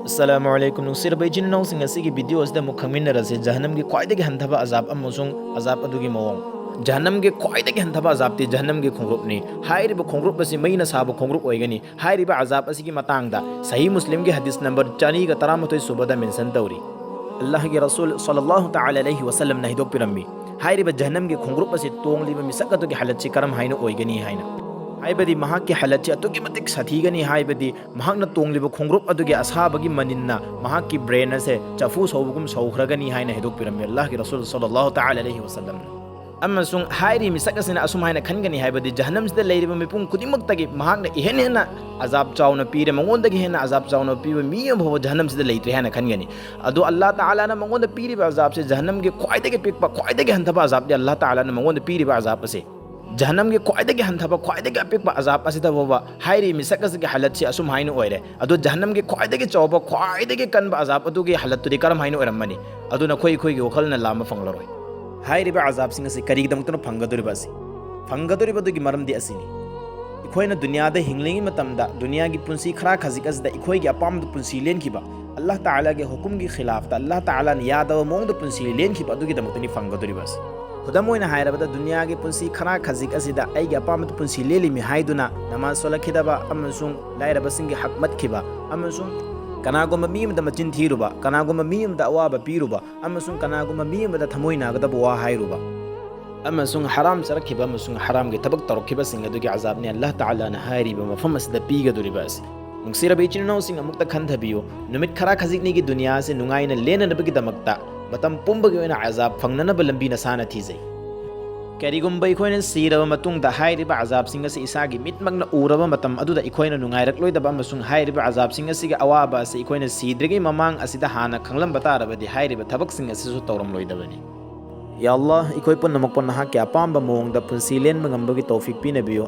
अस्सलामुअलैकुम नुसिरबा इचिनौसिंग असिगी वीडियोसदा मुख खंगमिनरसे जहन्नम की ख्वाइदगी हंथबा अजाब अमसुंग अजाब अदुगी मवोंग जहन्नम के ख्वाइदगी हंथबा अजाब ती जहन्नम के खोंग्रुपनी हाइरिबा खोंग्रुप असी मईना साबा खोंग्रुप ओइगनी हाइरिबा अजाब असिगी मतांगदा सही मुस्लिम के हदीस नंबर 413 सुबदा मेंशन तौरी अल्लाह के रसूल सल्लल्लाहु तआला अलैहि वसल्लम ने हिदोक पिरम्मी हाइरिबा जहन्नम के खोंग्रुप असी तोंगलिबा मिसक अदुगी हलत करम हाइना ओइगनी हाइना हाइबदी महाक की हालत अतुकी मतिक साथीगनी हाइबदी महाकना तोंगलिबा खोंग्रुप अदुगी असाबगी मनिन्ना महाक की ब्रेन से चफू सौबगुम सौखरगनी हाइना हिदोक पिरम्मी अल्लाह के रसूल सल्लल्लाहु तआला अलैहि वसल्लम अमसुंग हाइरी मिसक असिना असुम हाइना खनगनी हाइबदी जहन्नम से लेरिबा मिपुंग खुदिमक्तगी महाकना इहेन हेना अजाब चाउना पीरे मंगोंदगी हेना अजाब चाउना पीबा मी भव जहन्नम से लेत्रे हाइना खनगनी अदो अल्लाह ताला ना मंगोंद पीरिबा अजाब से जहन्नम के ख्वाइदगी पिकपा ख्वाइदगी हंथबा अजाब दे अल्लाह ताला ना मंगोंद पीरिबा अजाब से जहन्नम के ख्वाइदगी हंथबा ख्वाइदगी अपिकपा अजाब असिदा वबा हाइरी मिसक असगी हालत से असुम हाइना ओइरे अदो जहन्नम के ख्वाइदगी चौबा ख्वाइदगी कनबा अजाब अदुगी हालत तुदी करम हाइना ओइरमनी अदो ना खोई खोई वखलना लामा फंगलरोय हाइरिबा अजाब सिंग से करीगदमतनो फंगदोरिबा असि फंगदोरिबा दुगी मरमदि असिनी इखोइना दुनियादा हिंगलिंगी मतमदा दुनिया की पुंसी खरा खजिक असदा इखोइगी अपामद पुंसी लेनखिबा अल्लाह ताला के हुकुम की खिलाफ ता अल्लाह ताला ने यादव मोंग पुंसी लेनखिबा अदुगी दमतनी फंगदोरिबा असि खुदम ओइना हाइरबदा दुनिया की पुंसी खरा खजिक असिदा आइगी अपामद पुंसी लेलिमि हाइदुना नमाज सोलखिदबा अमसुंग लाइरबसिंगी हक मतखिबा अमसुंग कनागुम मीमदा मचिन थीरुबा कनागुम मीमदा अवाबा पीरुबा अमसुंग कनागुम मीमदा थमोइनागदबा वा हाइरुबा अमसुंग हराम सरखिबा अमसुंग हराम के तबक तरखिबा सिंग अदुगी अजाब ने अल्लाह ताला ना हाइरिबा मफम असदा पीगदुरिबा असि नुंगसिरबा इचिनौसिंग अमुक्ता खंथबियो नुमित खरा खजिकनी की दुनिया से नुंगाइना लेननबगी दमक्ता मतम पुंबगी ओइना अजाब फंगननबा लंबी नसाना थीजै करीगुंबा इखोइना सीरबा मतुंगदा हाइरिबा अजाब सिंग असि इसागी मिटमगना उरबा मतम अदुदा इखोइना नुंगाइरक्लोइदबा अमसुंग हाइरिबा अजाब सिंग असिगी अवाबा असि इखोइना सीद्रिगी ममांग असिदा हाना खंगलंबा तारबदी हाइरिबा थबक सिंग असिसु तौरमलोइदबनी या अल्लाह इखोइ पुन्नमक पुन्नहा के अपाम्बा मोंगदा पुंसी लेनबा ngambagi तौफीक पिनबियो।